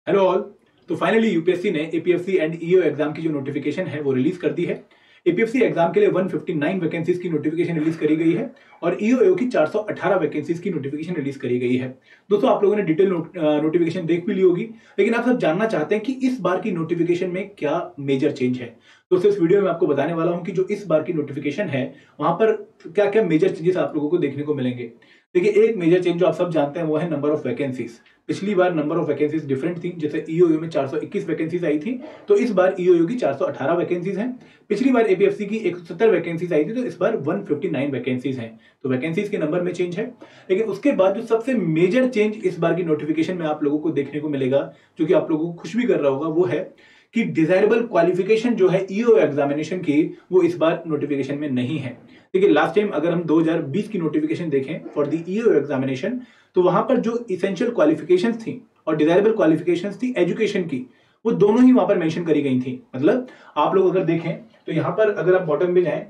Hello all. तो finally UPSC ने APFC and EO exam की जो नोटिफिकेशन है वो रिलीज कर दी है। एपीएफसी एग्जाम के लिए 159 वैकेंसीज की नोटिफिकेशन रिलीज करी गई है और ईओ की 418 वैकेंसीज की नोटिफिकेशन रिलीज करी गई है। दोस्तों आप लोगों ने डिटेल नोटिफिकेशन देख भी ली होगी, लेकिन आप सब जानना चाहते हैं कि इस बार की नोटिफिकेशन में क्या मेजर चेंज है। तो इस वीडियो में आपको बताने वाला हूं कि जो इस बार की नोटिफिकेशन है वहां पर क्या क्या मेजर चेंजेस आप लोगों को देखने को मिलेंगे। देखिए, एक मेजर चेंज जो आप सब जानते हैं वो है नंबर ऑफ वैकेंसीज। पिछली बार नंबर ऑफ वैकेंसीज डिफरेंट थी, जैसे ईओ में 421 वैकेंसीज आई थी, तो इस बार ईओ की 418 वैकेंसीज हैं। पिछली बार एपीएफसी की 170 वैकेंसीज आई थी, तो इस बार 159 वैकेंसीज हैं। तो वैकेंसीज के नंबर में चेंज है। लेकिन उसके बाद जो सबसे मेजर चेंज इस बार की नोटिफिकेशन में आप लोगों को देखने को मिलेगा, जो कि आप लोगों को खुश भी कर रहा होगा, वो है कि डिजायरेबल क्वालिफिकेशन जो है ईओ एग्जामिनेशन की, वो इस बार नोटिफिकेशन में नहीं है। देखिए, लास्ट टाइम अगर हम 2020 की नोटिफिकेशन देखें फॉर द ईओ एग्जामिनेशन, तो वहां पर जो इसेंशियल क्वालिफिकेशंस थी और डिजायरेबल क्वालिफिकेशंस थी एजुकेशन की, वो दोनों ही वहां पर मेंशन करी गई थी। मतलब आप लोग अगर देखें तो यहां पर अगर आप बॉटम में जाएं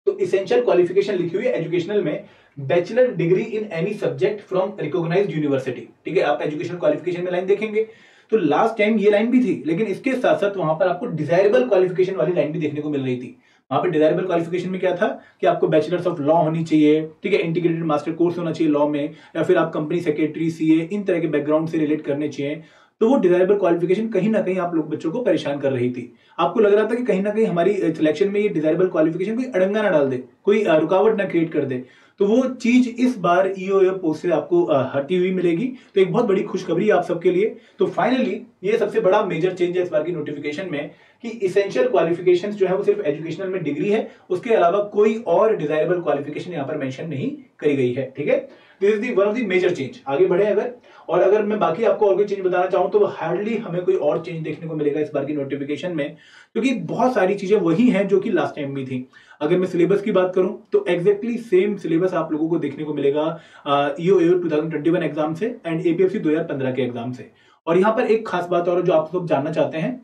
तो इसेंशियल क्वालिफिकेशन लिखी हुई है एजुकेशनल में, bachelor degree in any subject from recognised university. ठीक है, आप एजुकेशनल क्वालिफिकेशन में लाइन देखेंगे तो लास्ट टाइम ये लाइन भी थी, लेकिन इसके साथ साथ वहां पर आपको डिजायरेबल क्वालिफिकेशन वाली लाइन भी देखने को मिल रही थी। वहां पर डिजायरेबल क्वालिफिकेशन में क्या था कि आपको बैचलर्स ऑफ लॉ होनी चाहिए, ठीक है, इंटीग्रेटेड मास्टर कोर्स होना चाहिए लॉ में, या फिर आप कंपनी सेक्रेटरी, सीए, इन तरह के बैकग्राउंड से रिलेट करने चाहिए। तो वो डिजायरेबल क्वालिफिकेशन कहीं ना कहीं आप लोग बच्चों को परेशान कर रही थी। आपको लग रहा था कि कहीं ना कहीं हमारी सिलेक्शन में ये डिजायरेबल क्वालिफिकेशन कोई अड़ंगा ना डाल दे, कोई रुकावट ना क्रिएट कर दे। तो वो चीज इस बार ईओ पोस्ट से आपको हटी हुई मिलेगी। तो एक बहुत बड़ी खुशखबरी है आप सबके लिए। तो फाइनली ये सबसे बड़ा मेजर चेंज है इस बार की नोटिफिकेशन में कि इसेंशियल क्वालिफिकेशंस जो है वो सिर्फ एजुकेशनल में डिग्री है, उसके अलावा कोई और डिजायरेबल क्वालिफिकेशन यहाँ पर मेंशन नहीं करी गई है। ठीक है, this is one of the major change. आगे बढ़े अगर मैं बाकी आपको और कोई चेंज बताना चाहूं तो हार्डली हमें कोई और चेंज देखने को मिलेगा इस बार की नोटिफिकेशन में, क्योंकि बहुत सारी चीजें वही हैं जो कि लास्ट टाइम भी थी। अगर मैं सिलेबस की बात करूं तो एग्जैक्टली सेम सिलेबस आप लोगों को देखने को मिलेगा ईओ 2021 एग्जाम से एंड एपीएफसी 2015 के एग्जाम से। और यहां पर एक खास बात और जो आप लोग जानना चाहते हैं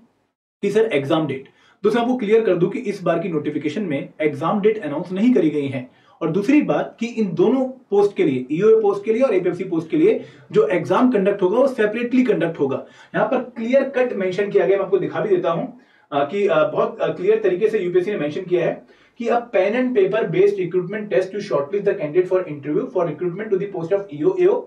कि सर एग्जाम डेट, तो आपको क्लियर कर दूं कि इस बार की नोटिफिकेशन में एग्जाम डेट अनाउंस नहीं करी गई है। और दूसरी बात कि इन दोनों पोस्ट के लिए, ईओ पोस्ट के लिए और एपीएफसी पोस्ट के लिए, जो एग्जाम कंडक्ट होगा वो सेपरेटली कंडक्ट होगा। यहां पर क्लियर कट मेंशन किया गया, मैं आपको दिखा भी देता हूं कि बहुत क्लियर तरीके से यूपीएससी ने मेंशन किया है कि a pen and paper based recruitment test to shortlist the candidate for interview for recruitment to the post of EO AO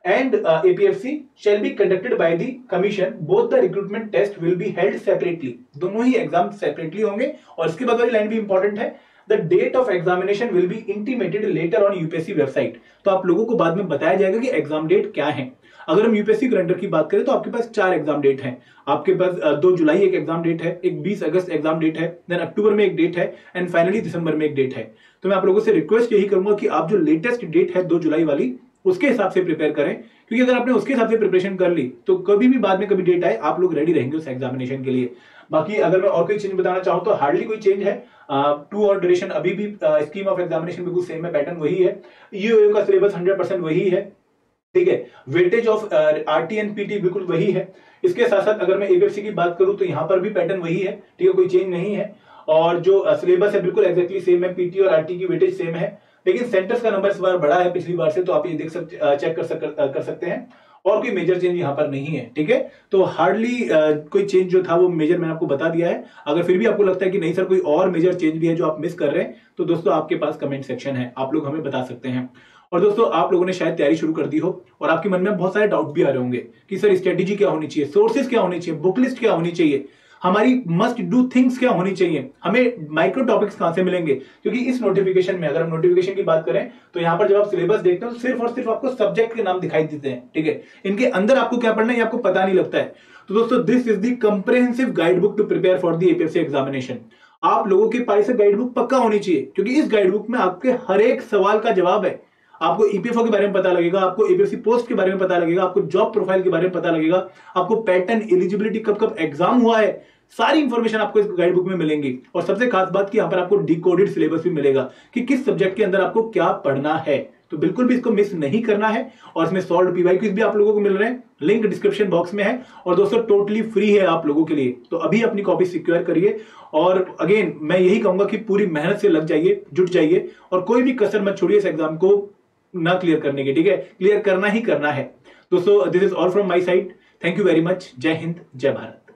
and APFC shall be conducted by the commission. Both the recruitment test will be held separately. दोनों ही exam separately होंगे। और इसके बाद वाली line भी important है, the date of examination will be intimated later on UPSC website. तो आप लोगों को बाद में बताया जाएगा कि एग्जाम डेट क्या है। अगर हम यूपीएससी कैलेंडर की बात करें तो आपके पास 4 एग्जाम डेट हैं। आपके पास 2 जुलाई एक एग्जाम डेट है, एक 20 अगस्त एग्जाम डेट है, देन अक्टूबर में एक डेट है एंड फाइनली दिसंबर में एक डेट है। तो मैं आप लोगों से रिक्वेस्ट यही करूंगा कि आप जो लेटेस्ट डेट है 2 जुलाई वाली, उसके हिसाब से प्रिपेयर करें, क्योंकि अगर आपने उसके हिसाब से प्रिपरेशन कर ली तो कभी भी बाद में कभी डेट आए आप लोग रेडी रहेंगे उस एग्जामिनेशन के लिए। बाकी अगर मैं और कोई चेंज बताना चाहूं तो हार्डली कोई चेंज है। 2 और ड्यूरेशन अभी भी स्कीम ऑफ एग्जामिनेशन बिल्कुल सेम है, पैटर्न वही है, ईओ का सिलेबस 100% वही है। ठीक है, weightage of RT and PT बिल्कुल वही है। इसके साथ साथ अगर मैं एपीएफसी की बात करूं तो यहां पर भी पैटर्न वही है। ठीक है, कोई चेंज नहीं है और जो सिलेबस है बिल्कुल एग्जैक्टली सेम है, पीटी और आरटी की वेटेज सेम है, लेकिन सेंटर्स का नंबर इस बार बड़ा है पिछली बार से, तो आप ये देख सकते चेक कर सकते हैं। और कोई मेजर चेंज यहाँ पर नहीं है। ठीक है, तो हार्डली कोई चेंज जो था वो मेजर मैंने आपको बता दिया है। अगर फिर भी आपको लगता है कि नहीं सर कोई और मेजर चेंज भी है जो आप मिस कर रहे हैं, तो दोस्तों आपके पास कमेंट सेक्शन है, आप लोग हमें बता सकते हैं। और दोस्तों आप लोगों ने शायद तैयारी शुरू कर दी हो और आपके मन में बहुत सारे डाउट भी आ रहे होंगे कि सर स्ट्रेटेजी क्या होनी चाहिए, सोर्सेज क्या होनी चाहिए, बुक लिस्ट क्या होनी चाहिए, हमारी मस्ट डू थिंग्स क्या होनी चाहिए, हमें माइक्रो टॉपिक्स कहां से मिलेंगे। क्योंकि इस नोटिफिकेशन में अगर हम नोटिफिकेशन की बात करें तो यहां पर जब आप सिलेबस देखते हो तो सिर्फ और सिर्फ आपको सब्जेक्ट के नाम दिखाई देते हैं। ठीक है, इनके अंदर आपको क्या पढ़ना है आपको पता नहीं लगता है। तो दोस्तों this is the comprehensive guide book to prepare for the APFC examination. आप लोगों के पास गाइड बुक पक्का होनी चाहिए, क्योंकि इस गाइड बुक में आपके हर एक सवाल का जवाब है। आपको ईपीएफओ के बारे में पता लगेगा, आपको एपीएफसी पोस्ट के बारे में पता लगेगा, आपको जॉब प्रोफाइल के बारे में पता लगेगा, आपको पैटर्न, एलिजिबिलिटी, कब कब एग्जाम हुआ है, सारी इंफॉर्मेशन आपको इस गाइड बुक में मिलेंगी। और सबसे खास बात कि यहां पर आपको डिकोडेड सिलेबस भी मिलेगा कि किस सब्जेक्ट के अंदर आपको क्या पढ़ना है। तो बिल्कुल भी इसको मिस नहीं करना है। और इसमें सॉल्व पीवाई क्विज भी आप लोगों को मिल रहे हैं, लिंक डिस्क्रिप्शन बॉक्स में है और दोस्तों टोटली फ्री है आप लोगों के लिए। तो अभी अपनी कॉपी सिक्योर करिए और अगेन मैं यही कहूंगा कि पूरी मेहनत से लग जाइए, जुट जाइए और कोई भी कसर मत छोड़िए इस एग्जाम को ना क्लियर करने की। ठीक है, क्लियर करना ही करना है दोस्तों। This is all from my side. Thank you very much. जय हिंद, जय भारत।